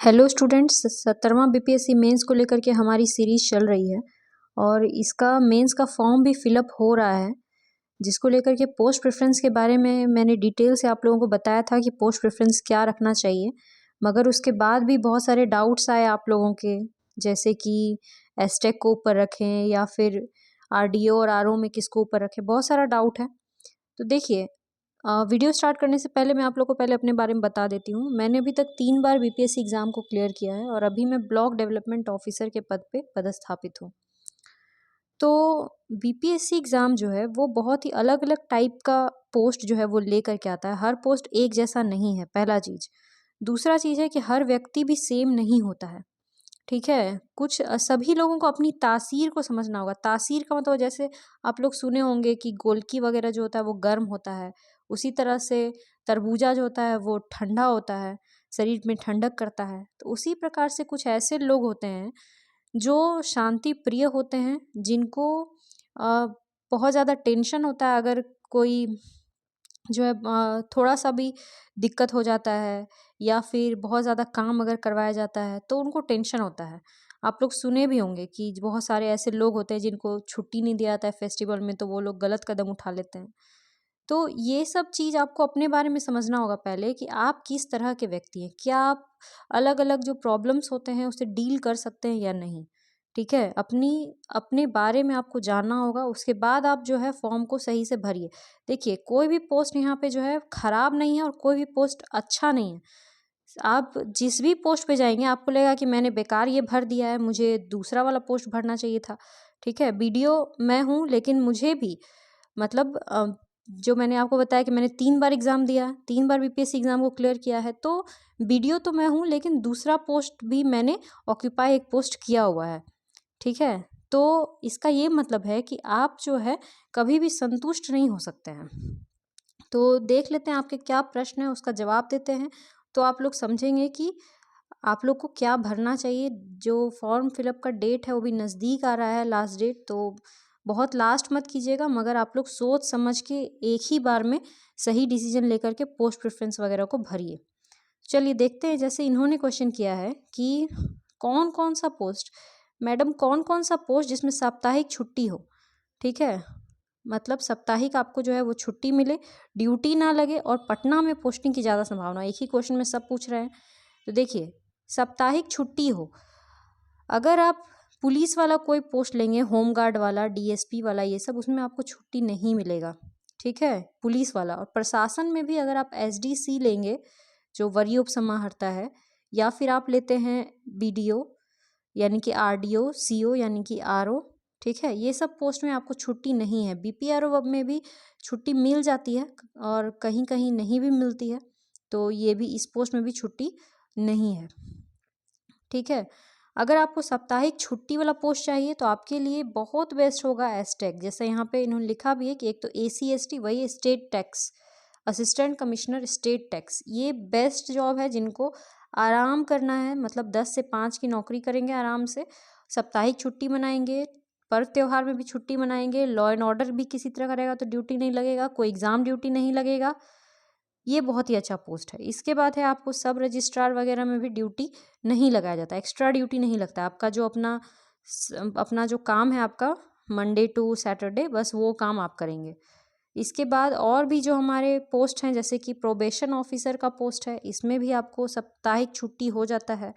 Hello students, 17वां BPSC mains को लेकर के हमारी सीरीज चल रही है और इसका मेंस का फॉर्म भी फिलअप हो रहा है, जिसको लेकर के पोस्ट प्रेफरेंस के बारे में मैंने डिटेल से आप लोगों को बताया था कि पोस्ट प्रेफरेंस क्या रखना चाहिए। मगर उसके बाद भी बहुत सारे डाउट्स आए आप लोगों के, जैसे कि एसटेक को ऊपर रखें या फिर आरडीओ और आरओ में किसको ऊपर रखें, बहुत सारा डाउट है। तो देखिए, वीडियो स्टार्ट करने से पहले मैं आप लोग को पहले अपने बारे में बता देती हूँ। मैंने अभी तक 3 बार बीपीएससी एग्ज़ाम को क्लियर किया है और अभी मैं ब्लॉक डेवलपमेंट ऑफिसर के पद पे पदस्थापित हूँ। तो बीपीएससी एग्ज़ाम जो है वो बहुत ही अलग अलग टाइप का पोस्ट जो है वो लेकर के आता है। हर पोस्ट एक जैसा नहीं है, पहला चीज़। दूसरा चीज़ है कि हर व्यक्ति भी सेम नहीं होता है, ठीक है। कुछ सभी लोगों को अपनी तासीर को समझना होगा। तासीर का मतलब जैसे आप लोग सुने होंगे कि गोलकी वगैरह जो होता है वो गर्म होता है, उसी तरह से तरबूजा जो होता है वो ठंडा होता है, शरीर में ठंडक करता है। तो उसी प्रकार से कुछ ऐसे लोग होते हैं जो शांति प्रिय होते हैं, जिनको बहुत ज़्यादा टेंशन होता है अगर कोई जो है थोड़ा सा भी दिक्कत हो जाता है या फिर बहुत ज़्यादा काम अगर करवाया जाता है तो उनको टेंशन होता है। आप लोग सुने भी होंगे कि बहुत सारे ऐसे लोग होते हैं जिनको छुट्टी नहीं दिया जाता है फेस्टिवल में, तो वो लोग गलत कदम उठा लेते हैं। तो ये सब चीज़ आपको अपने बारे में समझना होगा पहले कि आप किस तरह के व्यक्ति हैं। क्या आप अलग अलग जो प्रॉब्लम्स होते हैं उससे डील कर सकते हैं या नहीं, ठीक है। अपने बारे में आपको जानना होगा, उसके बाद आप जो है फॉर्म को सही से भरिए। देखिए, कोई भी पोस्ट यहाँ पे जो है खराब नहीं है और कोई भी पोस्ट अच्छा नहीं है। आप जिस भी पोस्ट पे जाएंगे आपको लगेगा कि मैंने बेकार ये भर दिया है, मुझे दूसरा वाला पोस्ट भरना चाहिए था, ठीक है। बीडीओ मैं हूँ, लेकिन मुझे भी मतलब जो मैंने आपको बताया कि मैंने 3 बार एग्ज़ाम दिया, 3 बार बीपीएससी एग्ज़ाम को क्लियर किया है, तो बीडीओ तो मैं हूँ, लेकिन दूसरा पोस्ट भी मैंने ऑक्यूपाई एक पोस्ट किया हुआ है, ठीक है। तो इसका ये मतलब है कि आप जो है कभी भी संतुष्ट नहीं हो सकते हैं। तो देख लेते हैं आपके क्या प्रश्न है, उसका जवाब देते हैं, तो आप लोग समझेंगे कि आप लोग को क्या भरना चाहिए। जो फॉर्म फिलअप का डेट है वो भी नज़दीक आ रहा है, लास्ट डेट, तो बहुत लास्ट मत कीजिएगा, मगर आप लोग सोच समझ के एक ही बार में सही डिसीजन लेकर के पोस्ट प्रेफरेंस वगैरह को भरिए। चलिए देखते हैं, जैसे इन्होंने क्वेश्चन किया है कि कौन कौन सा पोस्ट, मैडम कौन कौन सा पोस्ट जिसमें साप्ताहिक छुट्टी हो, ठीक है। मतलब साप्ताहिक आपको जो है वो छुट्टी मिले, ड्यूटी ना लगे और पटना में पोस्टिंग की ज़्यादा संभावना। एक ही क्वेश्चन में सब पूछ रहे हैं। तो देखिए, साप्ताहिक छुट्टी हो, अगर आप पुलिस वाला कोई पोस्ट लेंगे, होमगार्ड वाला, डीएसपी वाला, ये सब, उसमें आपको छुट्टी नहीं मिलेगा, ठीक है, पुलिस वाला। और प्रशासन में भी अगर आप एसडीसी लेंगे, जो वरीय उप समाहर्ता है, या फिर आप लेते हैं बीडीओ यानी कि आरडीओ, सीओ यानी कि आरओ, ठीक है, ये सब पोस्ट में आपको छुट्टी नहीं है। बीपीआरओ में भी छुट्टी मिल जाती है और कहीं कहीं नहीं भी मिलती है, तो ये भी इस पोस्ट में भी छुट्टी नहीं है, ठीक है। अगर आपको साप्ताहिक छुट्टी वाला पोस्ट चाहिए तो आपके लिए बहुत बेस्ट होगा एसटेक। जैसे यहाँ पे इन्होंने लिखा भी है कि एक तो एसीएसटी, वही state tax, assistant commissioner state tax, ये बेस्ट जॉब है जिनको आराम करना है, मतलब 10 से 5 की नौकरी करेंगे आराम से, साप्ताहिक छुट्टी मनाएंगे, पर्व त्योहार में भी छुट्टी मनाएंगे, लॉ एंड ऑर्डर भी किसी तरह का रहेगा तो ड्यूटी नहीं लगेगा, कोई एग्ज़ाम ड्यूटी नहीं लगेगा। ये बहुत ही अच्छा पोस्ट है। इसके बाद है आपको सब रजिस्ट्रार वगैरह में भी ड्यूटी नहीं लगाया जाता, एक्स्ट्रा ड्यूटी नहीं लगता। आपका जो अपना जो काम है आपका मंडे टू सैटरडे, बस वो काम आप करेंगे। इसके बाद और भी जो हमारे पोस्ट हैं, जैसे कि प्रोबेशन ऑफिसर का पोस्ट है, इसमें भी आपको साप्ताहिक छुट्टी हो जाता है।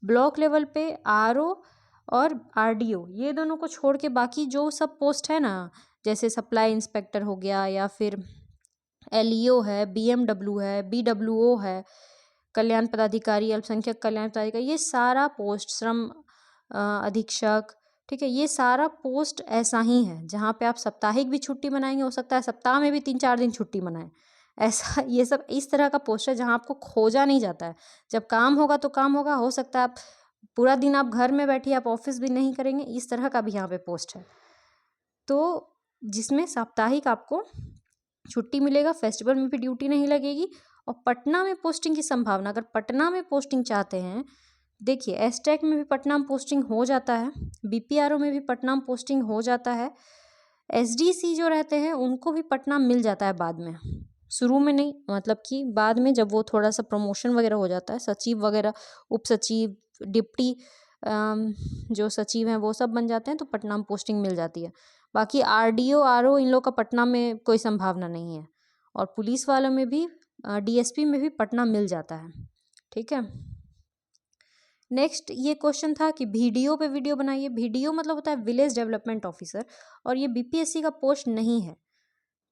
ब्लॉक लेवल पे आरओ और आरडीओ, ये दोनों को छोड़ के बाकी जो सब पोस्ट है ना, जैसे सप्लाई इंस्पेक्टर हो गया, या फिर एलईओ है, बीएमडब्ल्यू है, बीडब्ल्यूओ है, कल्याण पदाधिकारी, अल्पसंख्यक कल्याण पदाधिकारी, ये सारा पोस्ट, श्रम अधीक्षक, ठीक है, ये सारा पोस्ट ऐसा ही है जहाँ पे आप साप्ताहिक भी छुट्टी मनाएंगे, हो सकता है सप्ताह में भी 3-4 दिन छुट्टी मनाएं। ऐसा ये सब इस तरह का पोस्ट है जहाँ आपको खोजा नहीं जाता है। जब काम होगा तो काम होगा, हो सकता है आप पूरा दिन आप घर में बैठिए, आप ऑफिस भी नहीं करेंगे, इस तरह का भी यहाँ पे पोस्ट है। तो जिसमें साप्ताहिक आपको छुट्टी मिलेगा, फेस्टिवल में भी ड्यूटी नहीं लगेगी, और पटना में पोस्टिंग की संभावना, अगर पटना में पोस्टिंग चाहते हैं, देखिए एसटेक में भी पटना में पोस्टिंग हो जाता है, बीपीआरओ में भी पटना में पोस्टिंग हो जाता है, एसडीसी जो रहते हैं उनको भी पटना मिल जाता है बाद में, शुरू में नहीं, मतलब कि बाद में जब वो थोड़ा सा प्रमोशन वगैरह हो जाता है, सचिव वगैरह, उप सचिव, डिप्टी जो सचिव हैं वो सब बन जाते हैं, तो पटना में पोस्टिंग मिल जाती है। बाकी आरडीओ, आरओ इन लोग का पटना में कोई संभावना नहीं है। और पुलिस वालों में भी, डीएसपी में भी पटना मिल जाता है। ठीक है। नेक्स्ट ये क्वेश्चन था कि वीडियो पे वीडियो बनाइए। वीडियो मतलब होता है विलेज डेवलपमेंट ऑफिसर, और ये बीपीएससी का पोस्ट नहीं है।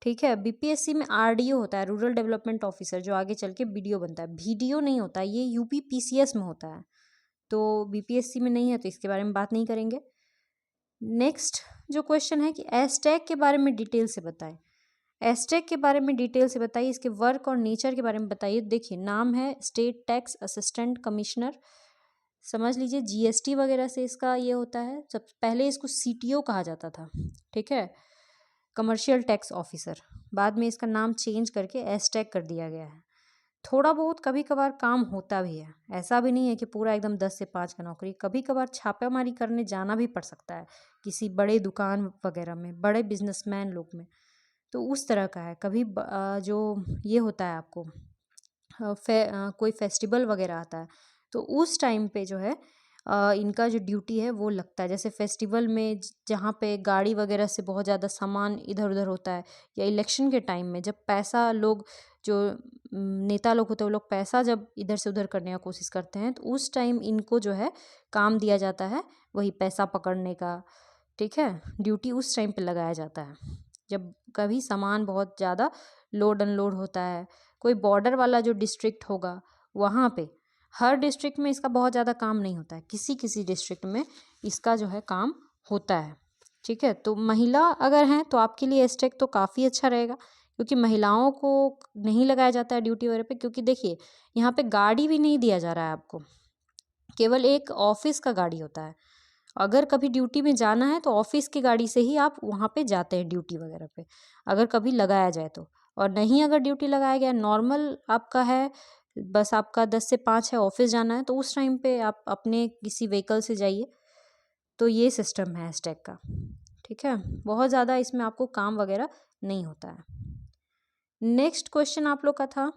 ठीक है। बीपीएससी में आरडीओ होता है, रूरल डेवलपमेंट ऑफिसर, जो आगे चल के बीडीओ बनता है। वीडियो नहीं होता, ये यूपी पीसीएस में होता है, तो बीपीएससी में नहीं है, तो इसके बारे में बात नहीं करेंगे। नेक्स्ट जो क्वेश्चन है कि एस्टैक के बारे में डिटेल से बताएं। एस्टैक के बारे में डिटेल से बताइए, इसके वर्क और नेचर के बारे में बताइए। देखिए, नाम है स्टेट टैक्स असिस्टेंट कमिश्नर, समझ लीजिए जीएसटी वगैरह से इसका ये होता है। सब पहले इसको सीटीओ कहा जाता था, ठीक है, कमर्शियल टैक्स ऑफिसर। बाद में इसका नाम चेंज करके एस्टैक कर दिया गया है। थोड़ा बहुत कभी कभार काम होता भी है, ऐसा भी नहीं है कि पूरा एकदम 10 से 5 का नौकरी। कभी कभार छापेमारी करने जाना भी पड़ सकता है किसी बड़े दुकान वगैरह में, बड़े बिजनेसमैन लोग में, तो उस तरह का है। कभी जो ये होता है आपको कोई फेस्टिवल वगैरह आता है, तो उस टाइम पे जो है इनका जो ड्यूटी है वो लगता है। जैसे फेस्टिवल में जहाँ पे गाड़ी वगैरह से बहुत ज़्यादा सामान इधर उधर होता है, या इलेक्शन के टाइम में जब पैसा लोग, जो नेता लोग होते हैं वो लोग पैसा जब इधर से उधर करने का कोशिश करते हैं, तो उस टाइम इनको जो है काम दिया जाता है वही पैसा पकड़ने का। ठीक है। ड्यूटी उस टाइम पे लगाया जाता है जब कभी सामान बहुत ज़्यादा लोड अनलोड होता है। कोई बॉर्डर वाला जो डिस्ट्रिक्ट होगा वहाँ पे, हर डिस्ट्रिक्ट में इसका बहुत ज़्यादा काम नहीं होता है, किसी किसी डिस्ट्रिक्ट में इसका जो है काम होता है। ठीक है। तो महिला अगर हैं तो आपके लिए एस्टेक तो काफ़ी अच्छा रहेगा, क्योंकि महिलाओं को नहीं लगाया जाता है ड्यूटी वगैरह पे। क्योंकि देखिए, यहाँ पे गाड़ी भी नहीं दिया जा रहा है आपको, केवल एक ऑफिस का गाड़ी होता है। अगर कभी ड्यूटी में जाना है तो ऑफिस की गाड़ी से ही आप वहाँ पे जाते हैं ड्यूटी वगैरह पे, अगर कभी लगाया जाए तो। और नहीं अगर ड्यूटी लगाया गया, नॉर्मल आपका है, बस आपका 10 से 5 है, ऑफिस जाना है, तो उस टाइम पे आप अपने किसी व्हीकल से जाइए। तो ये सिस्टम है एस्टेक का। ठीक है। बहुत ज़्यादा इसमें आपको काम वगैरह नहीं होता है। नेक्स्ट क्वेश्चन आप लोग का था,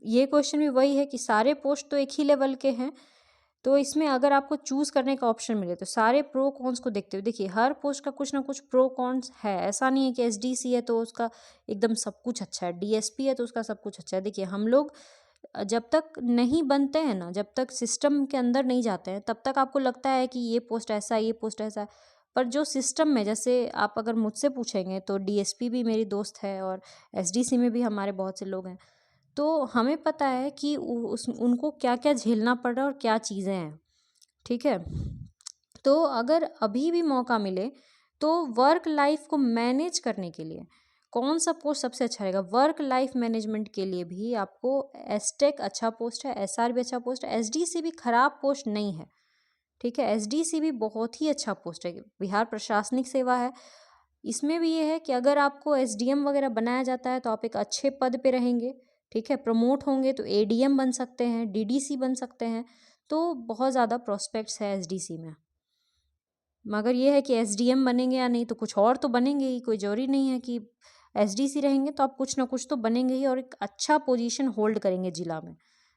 ये क्वेश्चन भी वही है कि सारे पोस्ट तो एक ही लेवल के हैं, तो इसमें अगर आपको चूज करने का ऑप्शन मिले तो सारे प्रो कॉन्स को देखते हुए, देखिए हर पोस्ट का कुछ ना कुछ प्रो कॉन्स है। ऐसा नहीं है कि एसडीसी है तो उसका एकदम सब कुछ अच्छा है, डीएसपी है तो उसका सब कुछ अच्छा है। देखिए, हम लोग जब तक नहीं बनते हैं ना, जब तक सिस्टम के अंदर नहीं जाते हैं, तब तक आपको लगता है कि ये पोस्ट ऐसा है, ये पोस्ट ऐसा है। पर जो सिस्टम में, जैसे आप अगर मुझसे पूछेंगे तो डीएसपी भी मेरी दोस्त है और एसडीसी में भी हमारे बहुत से लोग हैं, तो हमें पता है कि उनको क्या क्या झेलना पड़ रहा है और क्या चीज़ें हैं। ठीक है। तो अगर अभी भी मौका मिले तो वर्क लाइफ को मैनेज करने के लिए कौन सा पोस्ट सबसे अच्छा रहेगा? वर्क लाइफ मैनेजमेंट के लिए भी आपको एसटेक अच्छा पोस्ट है, एसआर भी अच्छा पोस्ट है, एसडीसी भी खराब पोस्ट नहीं है। ठीक है। एसडीसी भी बहुत ही अच्छा पोस्ट है, बिहार प्रशासनिक सेवा है। इसमें भी ये है कि अगर आपको एसडीएम वगैरह बनाया जाता है तो आप एक अच्छे पद पे रहेंगे। ठीक है। प्रमोट होंगे तो एडीएम बन सकते हैं, डीडीसी बन सकते हैं, तो बहुत ज़्यादा प्रोस्पेक्ट्स है एसडीसी में। मगर ये है कि एसडीएम बनेंगे या नहीं, तो कुछ और तो बनेंगे ही, कोई जरूरी नहीं है कि एसडीसी रहेंगे तो आप कुछ ना कुछ तो बनेंगे ही, और एक अच्छा पोजीशन होल्ड करेंगे जिला में।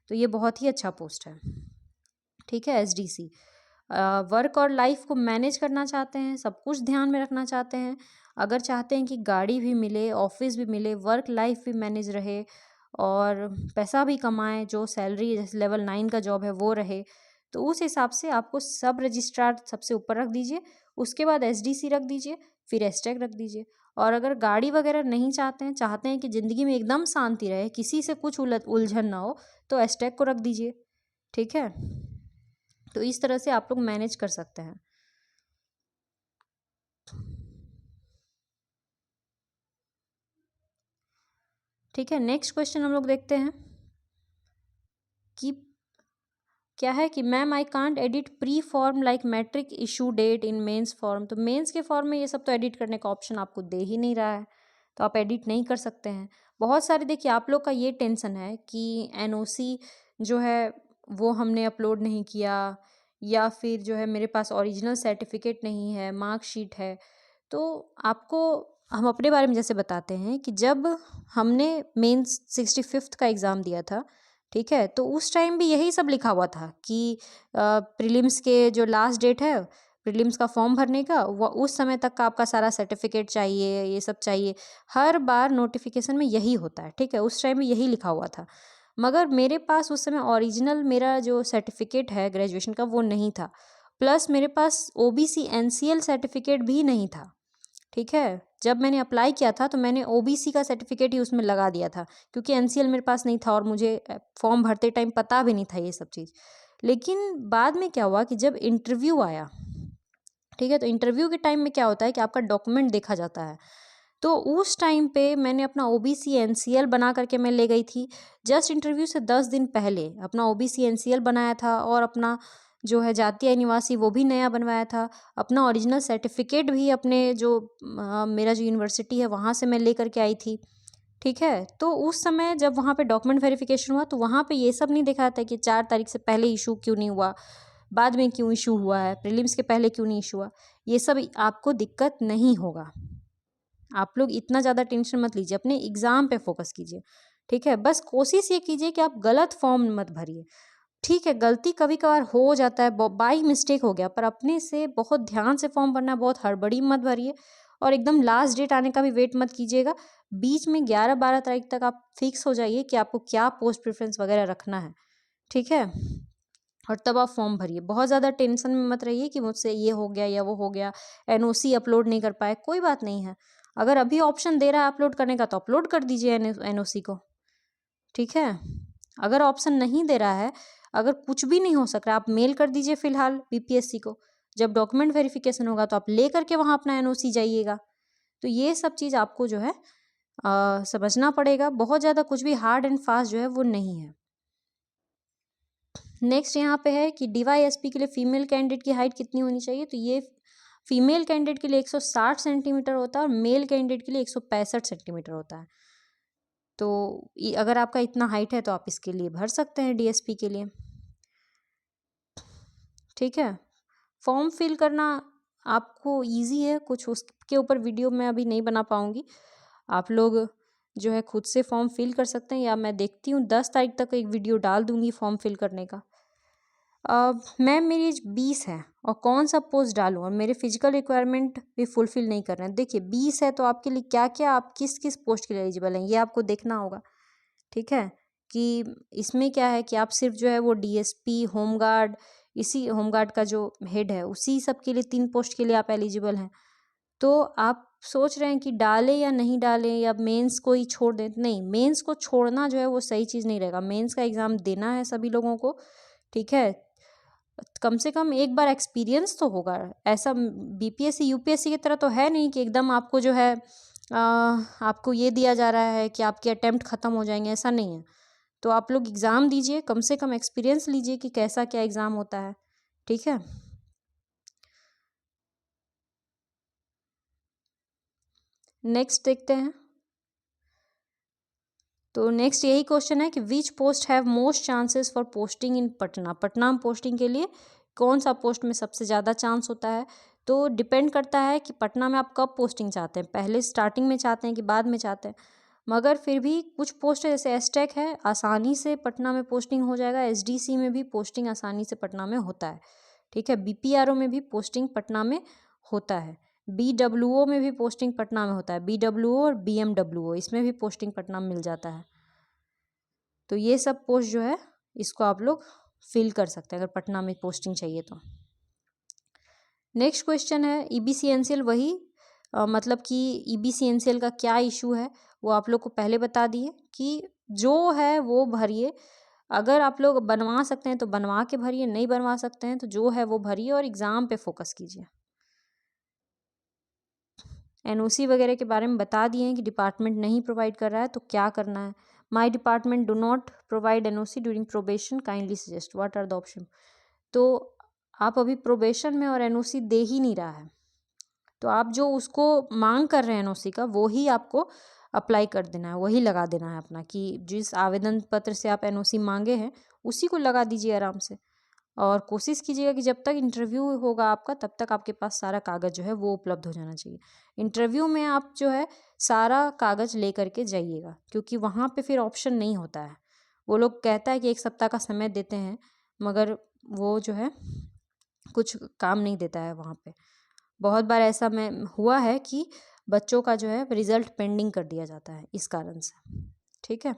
तो ये बहुत ही अच्छा पोस्ट है। ठीक है। एसडीसी वर्क और लाइफ को मैनेज करना चाहते हैं, सब कुछ ध्यान में रखना चाहते हैं, अगर चाहते हैं कि गाड़ी भी मिले, ऑफिस भी मिले, वर्क लाइफ भी मैनेज रहे और पैसा भी कमाएं, जो सैलरी जैसे लेवल 9 का जॉब है वो रहे, तो उस हिसाब से आपको सब रजिस्ट्रार सबसे ऊपर रख दीजिए, उसके बाद एसडीसी रख दीजिए, फिर एसटेक रख दीजिए। और अगर गाड़ी वगैरह नहीं चाहते हैं, चाहते हैं कि ज़िंदगी में एकदम शांति रहे, किसी से कुछ उलझन ना हो, तो एसटेक को रख दीजिए। ठीक है। तो इस तरह से आप लोग मैनेज कर सकते हैं। ठीक है। नेक्स्ट क्वेश्चन हम लोग देखते हैं कि क्या है कि ma'am I can't edit pre form like matric issue date in mains form. तो मेंस के फॉर्म में ये सब तो एडिट करने का ऑप्शन आपको दे ही नहीं रहा है, तो आप एडिट नहीं कर सकते हैं। बहुत सारे, देखिए आप लोग का ये टेंशन है कि एनओसी जो है वो हमने अपलोड नहीं किया, या फिर जो है मेरे पास ओरिजिनल सर्टिफिकेट नहीं है, मार्कशीट है। तो आपको हम अपने बारे में जैसे बताते हैं कि जब हमने मेंस 65th का एग्ज़ाम दिया था, ठीक है, तो उस टाइम भी यही सब लिखा हुआ था कि प्रीलिम्स के जो लास्ट डेट है, प्रीलिम्स का फॉर्म भरने का, वो उस समय तक का आपका सारा सर्टिफिकेट चाहिए, ये सब चाहिए। हर बार नोटिफिकेशन में यही होता है, ठीक है, उस टाइम भी यही लिखा हुआ था। मगर मेरे पास उस समय ओरिजिनल मेरा जो सर्टिफिकेट है ग्रेजुएशन का वो नहीं था, प्लस मेरे पास ओबीसी एनसीएल सर्टिफिकेट भी नहीं था, ठीक है। जब मैंने अप्लाई किया था तो मैंने ओबीसी का सर्टिफिकेट ही उसमें लगा दिया था, क्योंकि एनसीएल मेरे पास नहीं था और मुझे फॉर्म भरते टाइम पता भी नहीं था ये सब चीज़। लेकिन बाद में क्या हुआ कि जब इंटरव्यू आया, ठीक है, तो इंटरव्यू के टाइम में क्या होता है कि आपका डॉक्यूमेंट देखा जाता है। तो उस टाइम पे मैंने अपना ओबीसी एनसीएल बना करके मैं ले गई थी। जस्ट इंटरव्यू से 10 दिन पहले अपना ओबीसी एनसीएल बनाया था और अपना जो है जातीय निवासी वो भी नया बनवाया था। अपना ओरिजिनल सर्टिफिकेट भी अपने जो मेरा जो यूनिवर्सिटी है वहाँ से मैं लेकर के आई थी, ठीक है। तो उस समय जब वहाँ पे डॉक्यूमेंट वेरिफिकेशन हुआ तो वहाँ पे ये सब नहीं देखा था कि 4 तारीख से पहले इशू क्यों नहीं हुआ, बाद में क्यों इशू हुआ है, प्रीलिम्स के पहले क्यों नहीं इशू हुआ। ये सब आपको दिक्कत नहीं होगा। आप लोग इतना ज़्यादा टेंशन मत लीजिए, अपने एग्ज़ाम पे फोकस कीजिए, ठीक है। बस कोशिश ये कीजिए कि आप गलत फॉर्म मत भरिए, ठीक है। गलती कभी कभार हो जाता है, बाई मिस्टेक हो गया, पर अपने से बहुत ध्यान से फॉर्म भरना, बहुत हड़बड़ी मत भरिए और एकदम लास्ट डेट आने का भी वेट मत कीजिएगा। बीच में 11-12 तारीख तक आप फिक्स हो जाइए कि आपको क्या पोस्ट प्रेफरेंस वगैरह रखना है, ठीक है। और तब आप फॉर्म भरिए। बहुत ज़्यादा टेंशन में मत रहिए कि मुझसे ये हो गया या वो हो गया, एनओसी अपलोड नहीं कर पाए, कोई बात नहीं है। अगर अभी ऑप्शन दे रहा है अपलोड करने का तो अपलोड कर दीजिए एनओसी को, ठीक है। अगर ऑप्शन नहीं दे रहा है, अगर कुछ भी नहीं हो सक रहा, आप मेल कर दीजिए फिलहाल बीपीएससी को। जब डॉक्यूमेंट वेरिफिकेशन होगा तो आप ले करके वहाँ अपना एनओसी जाइएगा। तो ये सब चीज़ आपको जो है समझना पड़ेगा। बहुत ज़्यादा कुछ भी हार्ड एंड फास्ट जो है वो नहीं है। नेक्स्ट यहाँ पे है कि डीवाईएसपी के लिए फीमेल कैंडिडेट की हाइट कितनी होनी चाहिए। तो ये फीमेल कैंडिडेट के लिए 160 सेंटीमीटर होता है और मेल कैंडिडेट के लिए 165 सेंटीमीटर होता है। तो अगर आपका इतना हाइट है तो आप इसके लिए भर सकते हैं डीएसपी के लिए, ठीक है। फॉर्म फिल करना आपको इजी है, कुछ उसके ऊपर वीडियो मैं अभी नहीं बना पाऊँगी। आप लोग जो है खुद से फॉर्म फिल कर सकते हैं, या मैं देखती हूँ 10 तारीख तक एक वीडियो डाल दूँगी फॉर्म फिल करने का। मैम मेरी एज 20 है और कौन सा पोस्ट डालूँ और मेरे फिजिकल रिक्वायरमेंट भी फुलफिल नहीं कर रहे हैं। देखिए 20 है तो आपके लिए क्या क्या, आप किस किस पोस्ट के लिए एलिजिबल हैं ये आपको देखना होगा, ठीक है। कि इसमें क्या है कि आप सिर्फ जो है वो डीएसपी, होमगार्ड, इसी होमगार्ड का जो हेड है उसी सब के लिए 3 पोस्ट के लिए आप एलिजिबल हैं। तो आप सोच रहे हैं कि डालें या नहीं डालें, या मेंस को ही छोड़ दें। नहीं, मेंस को छोड़ना जो है वो सही चीज़ नहीं रहेगा। मेंस का एग्ज़ाम देना है सभी लोगों को, ठीक है। कम से कम एक बार एक्सपीरियंस तो होगा। ऐसा बीपीएससी यूपीएससी की तरह तो है नहीं कि एकदम आपको जो है आपको ये दिया जा रहा है कि आपके अटेम्प्ट ख़त्म हो जाएंगे, ऐसा नहीं है। तो आप लोग एग्ज़ाम दीजिए, कम से कम एक्सपीरियंस लीजिए कि कैसा क्या एग्ज़ाम होता है, ठीक है। नेक्स्ट देखते हैं। तो नेक्स्ट यही क्वेश्चन है कि which post have most chances for posting in Patna. Patna में पोस्टिंग के लिए कौन सा पोस्ट में सबसे ज़्यादा चांस होता है। तो डिपेंड करता है कि पटना में आप कब पोस्टिंग चाहते हैं, पहले स्टार्टिंग में चाहते हैं कि बाद में चाहते हैं। मगर फिर भी कुछ पोस्ट है, जैसे एसटेक है, आसानी से पटना में पोस्टिंग हो जाएगा। एसडीसी में भी पोस्टिंग आसानी से पटना में होता है, ठीक है। बीपीआरओ में भी पोस्टिंग पटना में होता है। बीडब्ल्यूओ में भी पोस्टिंग पटना में होता है। बीडब्ल्यूओ और बीएमडब्ल्यूओ इसमें भी पोस्टिंग पटना में मिल जाता है। तो ये सब पोस्ट जो है इसको आप लोग फिल कर सकते हैं अगर पटना में पोस्टिंग चाहिए तो। नेक्स्ट क्वेश्चन है ईबीसीएनसीएल, वही मतलब कि ईबीसीएनसीएल का क्या इशू है वो आप लोग को पहले बता दिए कि जो है वो भरिए। अगर आप लोग बनवा सकते हैं तो बनवा के भरिए, नहीं बनवा सकते हैं तो जो है वो भरिए और एग्ज़ाम पे फोकस कीजिए। एनओसी वगैरह के बारे में बता दिए हैं कि डिपार्टमेंट नहीं प्रोवाइड कर रहा है तो क्या करना है। My department do not provide NOC during probation, kindly suggest what are the option. तो आप अभी प्रोबेशन में और एनओसी दे ही नहीं रहा है, तो आप जो उसको मांग कर रहे हैं एनओसी का वो ही आपको अप्लाई कर देना है, वही लगा देना है अपना, कि जिस आवेदन पत्र से आप एनओसी मांगे हैं उसी को लगा दीजिए आराम से। और कोशिश कीजिएगा कि जब तक इंटरव्यू होगा आपका तब तक आपके पास सारा कागज़ जो है वो उपलब्ध हो जाना चाहिए। इंटरव्यू में आप जो है सारा कागज़ ले करके जाइएगा, क्योंकि वहाँ पे फिर ऑप्शन नहीं होता है। वो लोग कहता है कि 1 सप्ताह का समय देते हैं, मगर वो जो है कुछ काम नहीं देता है वहाँ पे। बहुत बार ऐसा मैं हुआ है कि बच्चों का जो है रिज़ल्ट पेंडिंग कर दिया जाता है इस कारण से। ठीक है।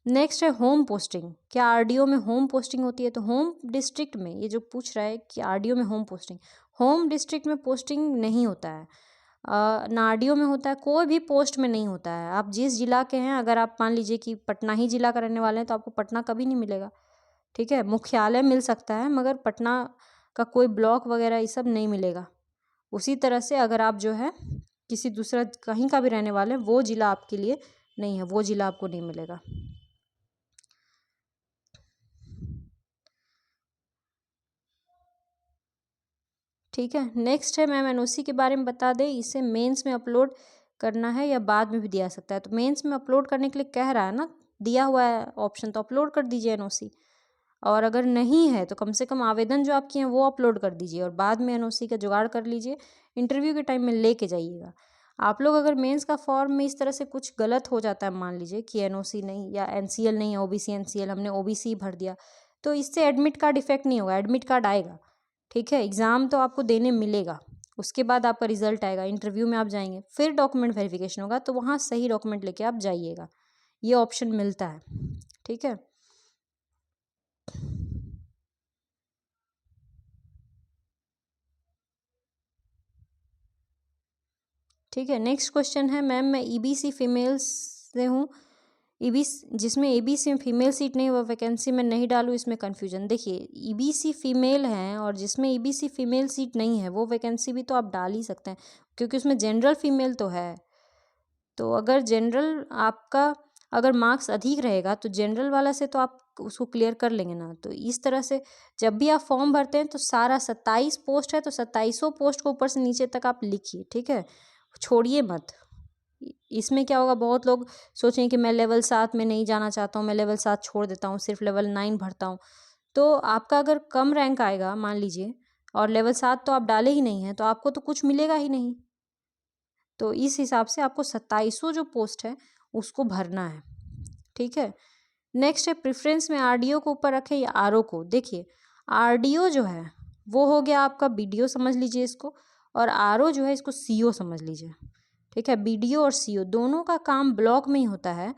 नेक्स्ट है होम पोस्टिंग। क्या आरडीओ में होम पोस्टिंग होती है? तो होम डिस्ट्रिक्ट में, ये जो पूछ रहा है कि आरडीओ में होम पोस्टिंग, होम डिस्ट्रिक्ट में पोस्टिंग नहीं होता है। ना आरडीओ में होता है, कोई भी पोस्ट में नहीं होता है। आप जिस जिला के हैं, अगर आप मान लीजिए कि पटना ही जिला का रहने वाले हैं, तो आपको पटना कभी नहीं मिलेगा। ठीक है, मुख्यालय मिल सकता है मगर पटना का कोई ब्लॉक वगैरह ये सब नहीं मिलेगा। उसी तरह से अगर आप जो है किसी दूसरा कहीं का भी रहने वाले हैं, वो जिला आपके लिए नहीं है, वो जिला आपको नहीं मिलेगा। ठीक है। नेक्स्ट है मैम एनओसी के बारे में बता दें, इसे मेंस में अपलोड करना है या बाद में भी दिया सकता है? तो मेंस में अपलोड करने के लिए कह रहा है ना, दिया हुआ है ऑप्शन, तो अपलोड कर दीजिए एनओसी। और अगर नहीं है तो कम से कम आवेदन जो आप किए हैं वो अपलोड कर दीजिए और बाद में एनओसी का जुगाड़ कर लीजिए, इंटरव्यू के टाइम में लेके जाइएगा। आप लोग अगर मेंस का फॉर्म में इस तरह से कुछ गलत हो जाता है, मान लीजिए कि एनओसी नहीं या एनसीएल नहीं है, ओबीसी एनसीएल, हमने ओबीसी भर दिया, तो इससे एडमिट कार्ड इफेक्ट नहीं होगा, एडमिट कार्ड आएगा। ठीक है, एग्ज़ाम तो आपको देने मिलेगा, उसके बाद आपका रिजल्ट आएगा, इंटरव्यू में आप जाएंगे, फिर डॉक्यूमेंट वेरिफिकेशन होगा, तो वहाँ सही डॉक्यूमेंट लेके आप जाइएगा, ये ऑप्शन मिलता है। ठीक है। ठीक है। नेक्स्ट क्वेश्चन है मैम, मैं ईबीसी फीमेल्स से हूँ, ईबीसी जिसमें एबीसी में फीमेल सीट नहीं, वो वैकेंसी में नहीं डालूँ, इसमें कन्फ्यूजन। देखिए, ईबीसी फीमेल हैं और जिसमें ईबीसी फीमेल सीट नहीं है वो वैकेंसी भी तो आप डाल ही सकते हैं, क्योंकि उसमें जनरल फीमेल तो है। तो अगर जनरल आपका अगर मार्क्स अधिक रहेगा तो जनरल वाला से तो आप उसको क्लियर कर लेंगे ना। तो इस तरह से जब भी आप फॉर्म भरते हैं तो सारा 27 पोस्ट है तो 27 पोस्ट को ऊपर से नीचे तक आप लिखिए। ठीक है, छोड़िए मत। इसमें क्या होगा, बहुत लोग सोचेंगे कि मैं लेवल 7 में नहीं जाना चाहता हूँ, मैं लेवल 7 छोड़ देता हूँ, सिर्फ लेवल 9 भरता हूँ। तो आपका अगर कम रैंक आएगा मान लीजिए और लेवल 7 तो आप डाले ही नहीं हैं, तो आपको तो कुछ मिलेगा ही नहीं। तो इस हिसाब से आपको 27 जो पोस्ट है उसको भरना है। ठीक है। नेक्स्ट है प्रेफरेंस में आरडीओ को ऊपर रखें या आरओ को। देखिए, आरडीओ जो है वो हो गया आपका बीडीओ समझ लीजिए इसको, और आरओ जो है इसको सीओ समझ लीजिए। ठीक है, बीडीओ और सीओ दोनों का काम ब्लॉक में ही होता है।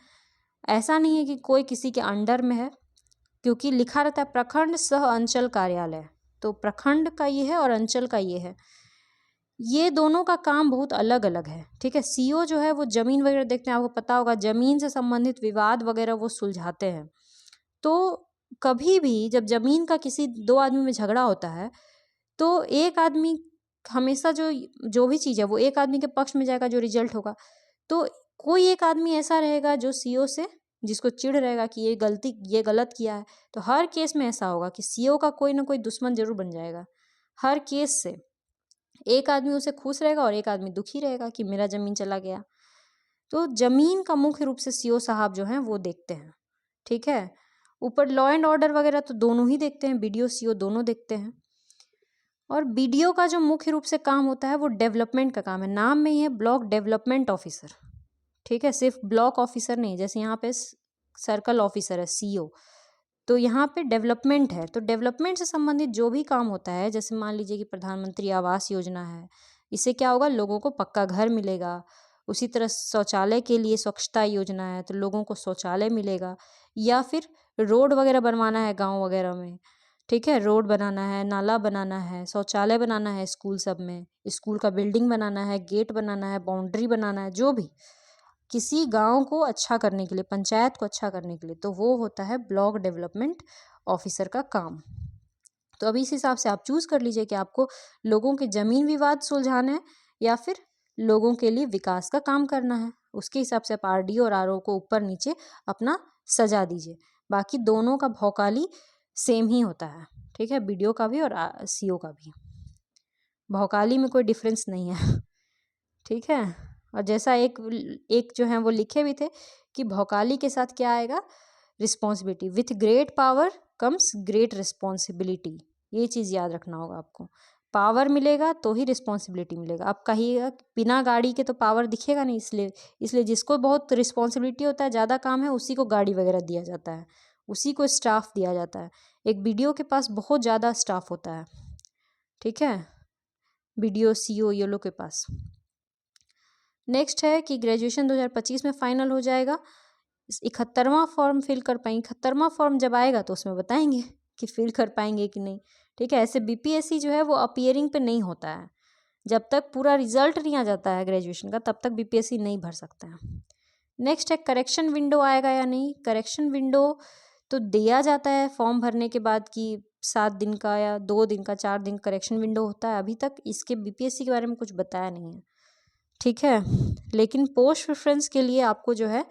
ऐसा नहीं है कि कोई किसी के अंडर में है, क्योंकि लिखा रहता है प्रखंड सह अंचल कार्यालय, तो प्रखंड का ये है और अंचल का ये है, ये दोनों का काम बहुत अलग अलग है। ठीक है, सीओ जो है वो जमीन वगैरह देखते हैं, आपको पता होगा जमीन से संबंधित विवाद वगैरह वो सुलझाते हैं। तो कभी भी जब जमीन का किसी दो आदमी में झगड़ा होता है तो एक आदमी हमेशा जो जो भी चीज़ है वो एक आदमी के पक्ष में जाएगा, जो रिजल्ट होगा। तो कोई एक आदमी ऐसा रहेगा जो सीओ से जिसको चिढ़ रहेगा कि ये गलती ये गलत किया है, तो हर केस में ऐसा होगा कि सीओ का कोई ना कोई दुश्मन जरूर बन जाएगा हर केस से। एक आदमी उसे खुश रहेगा और एक आदमी दुखी रहेगा कि मेरा जमीन चला गया। तो जमीन का मुख्य रूप से सीओ साहब जो हैं वो देखते हैं। ठीक है, ऊपर लॉ एंड ऑर्डर वगैरह तो दोनों ही देखते हैं, बीडीओ सीओ दोनों देखते हैं। और बीडीओ का जो मुख्य रूप से काम होता है वो डेवलपमेंट का काम है, नाम में ही है ब्लॉक डेवलपमेंट ऑफिसर। ठीक है, सिर्फ ब्लॉक ऑफिसर नहीं, जैसे यहाँ पे सर्कल ऑफिसर है सीओ, तो यहाँ पे डेवलपमेंट है। तो डेवलपमेंट से संबंधित जो भी काम होता है, जैसे मान लीजिए कि प्रधानमंत्री आवास योजना है, इससे क्या होगा, लोगों को पक्का घर मिलेगा। उसी तरह शौचालय के लिए स्वच्छता योजना है तो लोगों को शौचालय मिलेगा। या फिर रोड वगैरह बनवाना है गांव वगैरह में, ठीक है, रोड बनाना है, नाला बनाना है, शौचालय बनाना है, स्कूल सब में स्कूल का बिल्डिंग बनाना है, गेट बनाना है, बाउंड्री बनाना है, जो भी किसी गांव को अच्छा करने के लिए, पंचायत को अच्छा करने के लिए, तो वो होता है ब्लॉक डेवलपमेंट ऑफिसर का काम। तो अभी इस हिसाब से आप चूज कर लीजिए कि आपको लोगों के जमीन विवाद सुलझाना है या फिर लोगों के लिए विकास का काम करना है। उसके हिसाब से आप आरडीओ और आरओ को ऊपर नीचे अपना सजा दीजिए। बाकी दोनों का भौकाली सेम ही होता है। ठीक है, बीडीओ का भी और सीओ का भी, भौकाली में कोई डिफरेंस नहीं है। ठीक है, और जैसा एक एक जो है वो लिखे भी थे कि भौकाली के साथ क्या आएगा, responsibility, with great power comes great responsibility. ये चीज़ याद रखना होगा आपको। पावर मिलेगा तो ही रिस्पॉन्सिबिलिटी मिलेगा। आप कहिएगा बिना गाड़ी के तो पावर दिखेगा नहीं, इसलिए जिसको बहुत रिस्पॉन्सिबिलिटी होता है, ज़्यादा काम है, उसी को गाड़ी वगैरह दिया जाता है, उसी को स्टाफ दिया जाता है। एक बीडीओ के पास बहुत ज़्यादा स्टाफ होता है, ठीक है, बीडीओ सीओ ये लोग के पास। नेक्स्ट है कि ग्रेजुएशन 2025 में फाइनल हो जाएगा। 71वां फॉर्म फिल कर पाएंगे। 71वां फॉर्म जब आएगा तो उसमें बताएंगे कि फिल कर पाएंगे कि नहीं, ठीक है। ऐसे बीपीएससी जो है वो अपीयरिंग पे नहीं होता है। जब तक पूरा रिजल्ट नहीं आ जाता है ग्रेजुएशन का, तब तक बीपीएससी नहीं भर सकता है। नेक्स्ट है करेक्शन विंडो आएगा या नहीं। करेक्शन विंडो तो दिया जाता है फॉर्म भरने के बाद कि 7 दिन का या 2 दिन का 4 दिन करेक्शन विंडो होता है। अभी तक इसके बीपीएससी के बारे में कुछ बताया नहीं है, ठीक है। लेकिन पोस्ट प्रेफरेंस के लिए आपको जो है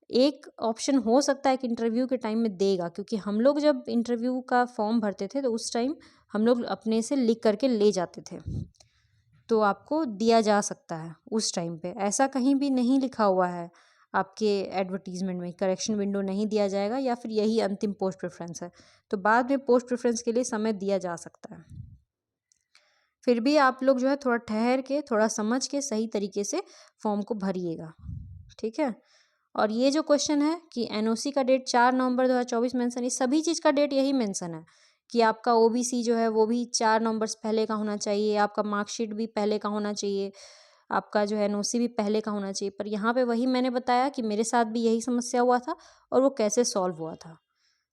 एक ऑप्शन हो सकता है कि इंटरव्यू के टाइम में देगा, क्योंकि हम लोग जब इंटरव्यू का फॉर्म भरते थे तो उस टाइम हम लोग अपने से लिख करके ले जाते थे, तो आपको दिया जा सकता है उस टाइम पे। ऐसा कहीं भी नहीं लिखा हुआ है आपके एडवर्टीजमेंट में करेक्शन विंडो नहीं दिया जाएगा या फिर यही अंतिम पोस्ट प्रेफरेंस है। तो बाद में पोस्ट प्रेफरेंस के लिए समय दिया जा सकता है। फिर भी आप लोग जो है थोड़ा ठहर के, थोड़ा समझ के सही तरीके से फॉर्म को भरिएगा, ठीक है। और ये जो क्वेश्चन है कि एनओसी का डेट 4 नवंबर 2024 मेंशन, इस सभी चीज़ का डेट यही मेंशन है कि आपका ओबीसी जो है वो भी 4 नवंबर से पहले का होना चाहिए, आपका मार्कशीट भी पहले का होना चाहिए, आपका जो है एनओसी भी पहले का होना चाहिए। पर यहाँ पे वही मैंने बताया कि मेरे साथ भी यही समस्या हुआ था और वो कैसे सॉल्व हुआ था।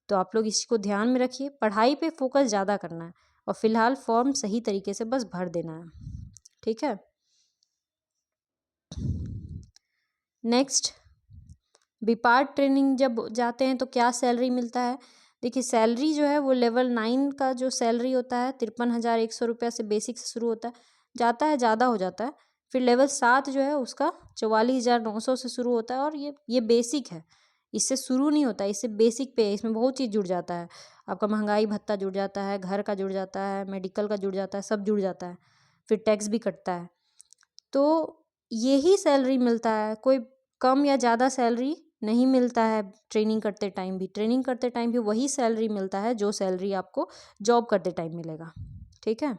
तो आप लोग इसको ध्यान में रखिए, पढ़ाई पे फोकस ज़्यादा करना है और फिलहाल फॉर्म सही तरीके से बस भर देना है, ठीक है। नेक्स्ट, बीपार्ट ट्रेनिंग जब जाते हैं तो क्या सैलरी मिलता है। देखिए सैलरी जो है वो लेवल 9 का जो सैलरी होता है 53,100 रुपया से बेसिक से शुरू होता है, जाता है ज़्यादा हो जाता है। फिर लेवल 7 जो है उसका 44,900 से शुरू होता है और ये बेसिक है, इससे शुरू नहीं होता है, इससे बेसिक पे है। इसमें बहुत चीज़ जुड़ जाता है, आपका महंगाई भत्ता जुड़ जाता है, घर का जुड़ जाता है, मेडिकल का जुड़ जाता है, सब जुड़ जाता है, फिर टैक्स भी कटता है। तो यही सैलरी मिलता है, कोई कम या ज़्यादा सैलरी नहीं मिलता है। ट्रेनिंग करते टाइम भी वही सैलरी मिलता है जो सैलरी आपको जॉब करते टाइम मिलेगा, ठीक है।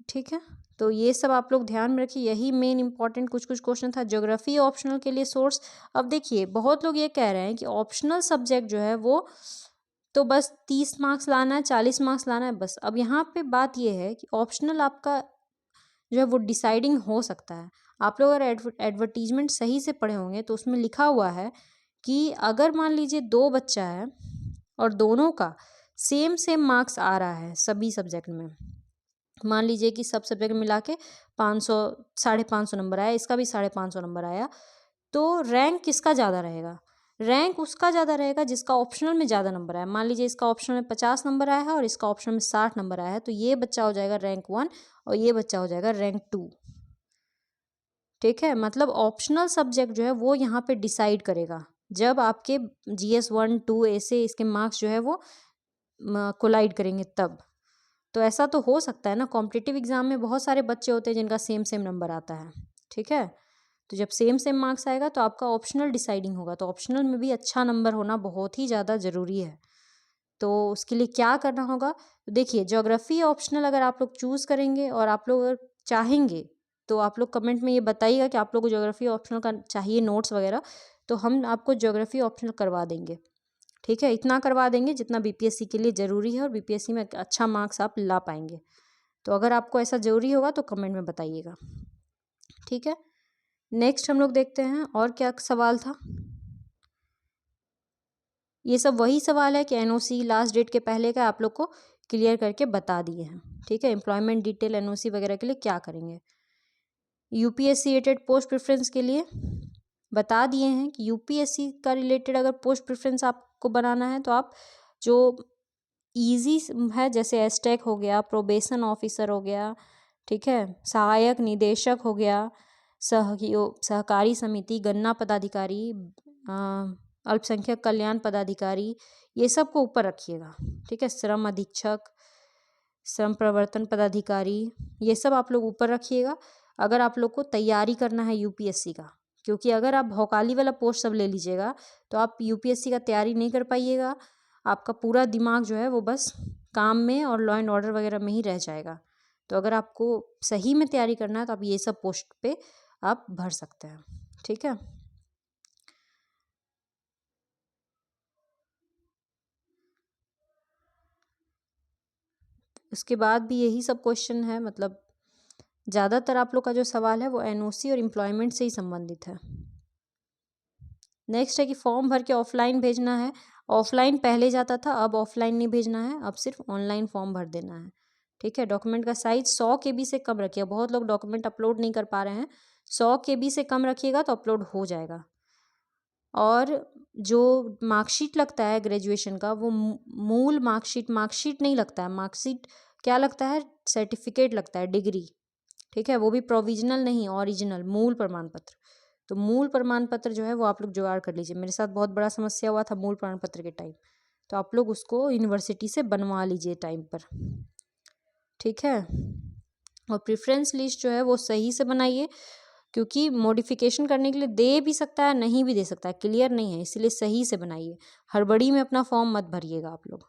ठीक है, तो ये सब आप लोग ध्यान में रखिए। यही मेन इंपॉर्टेंट कुछ क्वेश्चन था। ज्योग्राफी ऑप्शनल के लिए सोर्स, अब देखिए बहुत लोग ये कह रहे हैं कि ऑप्शनल सब्जेक्ट जो है वो तो बस 30 मार्क्स लाना है, 40 मार्क्स लाना है बस। अब यहाँ पे बात ये है कि ऑप्शनल आपका जो है वो डिसाइडिंग हो सकता है। आप लोग अगर एडवर्टीजमेंट सही से पढ़े होंगे तो उसमें लिखा हुआ है कि अगर मान लीजिए 2 बच्चा है और दोनों का सेम मार्क्स आ रहा है सभी सब्जेक्ट में, मान लीजिए कि सब सब्जेक्ट मिला के 500 550 नंबर आया, इसका भी 550 नंबर आया, तो रैंक किसका ज़्यादा रहेगा। रैंक उसका ज़्यादा रहेगा जिसका ऑप्शनल में ज़्यादा नंबर आया। मान लीजिए इसका ऑप्शनल में 50 नंबर आया है और इसका ऑप्शनल में 60 नंबर आया है, तो ये बच्चा हो जाएगा रैंक 1 और ये बच्चा हो जाएगा रैंक 2, ठीक है। मतलब ऑप्शनल सब्जेक्ट जो है वो यहाँ पे डिसाइड करेगा जब आपके GS 1 2 ऐसे इसके मार्क्स जो है वो कोलाइड करेंगे तब। तो ऐसा तो हो सकता है ना, कॉम्पिटिटिव एग्जाम में बहुत सारे बच्चे होते हैं जिनका सेम नंबर आता है, ठीक है। तो जब सेम मार्क्स आएगा तो आपका ऑप्शनल डिसाइडिंग होगा, तो ऑप्शनल में भी अच्छा नंबर होना बहुत ही ज़्यादा ज़रूरी है। तो उसके लिए क्या करना होगा, तो देखिए ज्योग्राफी ऑप्शनल अगर आप लोग चूज़ करेंगे और आप लोग अगर चाहेंगे तो आप लोग कमेंट में ये बताइएगा कि आप लोग को ज्योग्राफी ऑप्शनल का चाहिए नोट्स वगैरह, तो हम आपको ज्योग्राफी ऑप्शनल करवा देंगे, ठीक है। इतना करवा देंगे जितना बीपीएससी के लिए ज़रूरी है और बीपीएससी में अच्छा मार्क्स आप ला पाएंगे। तो अगर आपको ऐसा ज़रूरी होगा तो कमेंट में बताइएगा, ठीक है। नेक्स्ट हम लोग देखते हैं और क्या सवाल था। ये सब वही सवाल है कि एनओसी लास्ट डेट के पहले का आप लोग को क्लियर करके बता दिए हैं, ठीक है। एम्प्लॉयमेंट डिटेल एनओसी वगैरह के लिए क्या करेंगे। यूपीएससी रिलेटेड पोस्ट प्रेफरेंस के लिए बता दिए हैं कि यूपीएससी का रिलेटेड अगर पोस्ट प्रेफरेंस आपको बनाना है तो आप जो इजी है जैसे एसटेक हो गया, प्रोबेशन ऑफिसर हो गया, ठीक है, सहायक निदेशक हो गया, सहकारी समिति, गन्ना पदाधिकारी, अल्पसंख्यक कल्याण पदाधिकारी, ये सब को ऊपर रखिएगा, ठीक है। श्रम अधीक्षक, श्रम प्रवर्तन पदाधिकारी, ये सब आप लोग ऊपर रखिएगा अगर आप लोग को तैयारी करना है यूपीएससी का। क्योंकि अगर आप भौकाली वाला पोस्ट सब ले लीजिएगा तो आप यूपीएससी का तैयारी नहीं कर पाइएगा। आपका पूरा दिमाग जो है वो बस काम में और लॉ एंड ऑर्डर वगैरह में ही रह जाएगा। तो अगर आपको सही में तैयारी करना है तो आप ये सब पोस्ट पे आप भर सकते हैं। ठीक है। उसके बाद भी यही सब क्वेश्चन है, मतलब ज़्यादातर आप लोग का जो सवाल है वो एनओसी और एम्प्लॉयमेंट से ही संबंधित है। नेक्स्ट है कि फॉर्म भर के ऑफलाइन भेजना है। ऑफलाइन पहले जाता था, अब ऑफलाइन नहीं भेजना है, अब सिर्फ ऑनलाइन फॉर्म भर देना है। ठीक है। डॉक्यूमेंट का साइज 100 KB से कम रखिएगा। बहुत लोग डॉक्यूमेंट अपलोड नहीं कर पा रहे हैं। 100 KB से कम रखिएगा तो अपलोड हो जाएगा। और जो मार्कशीट लगता है ग्रेजुएशन का, वो मूल मार्कशीट नहीं लगता है। मार्कशीट क्या लगता है? सर्टिफिकेट लगता है, डिग्री। ठीक है। वो भी प्रोविजनल नहीं, ओरिजिनल, मूल प्रमाण पत्र। तो मूल प्रमाण पत्र जो है वो आप लोग जुगाड़ कर लीजिए। मेरे साथ बहुत बड़ा समस्या हुआ था मूल प्रमाण पत्र के टाइम, तो आप लोग उसको यूनिवर्सिटी से बनवा लीजिए टाइम पर। ठीक है। और प्रेफरेंस लिस्ट जो है वो सही से बनाइए, क्योंकि मॉडिफिकेशन करने के लिए दे भी सकता है, नहीं भी दे सकता है, क्लियर नहीं है, इसलिए सही से बनाइए। हड़बड़ी में अपना फॉर्म मत भरिएगा आप लोग।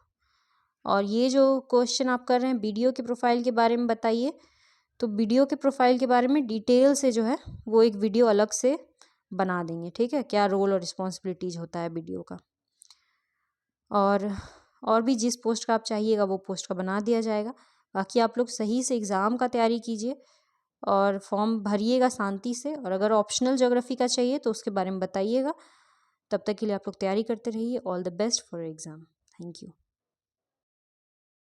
और ये जो क्वेश्चन आप कर रहे हैं वीडियो के प्रोफाइल के बारे में बताइए, तो वीडियो के प्रोफाइल के बारे में डिटेल से जो है वो एक वीडियो अलग से बना देंगे। ठीक है। क्या रोल और रिस्पॉन्सिबिलिटीज होता है वीडियो का। और भी जिस पोस्ट का आप चाहिएगा वो पोस्ट का बना दिया जाएगा। बाकी आप लोग सही से एग्ज़ाम का तैयारी कीजिए और फॉर्म भरिएगा शांति से। और अगर ऑप्शनल ज्योग्राफी का चाहिए तो उसके बारे में बताइएगा। तब तक के लिए आप लोग तैयारी करते रहिए। All the best for exam. Thank you.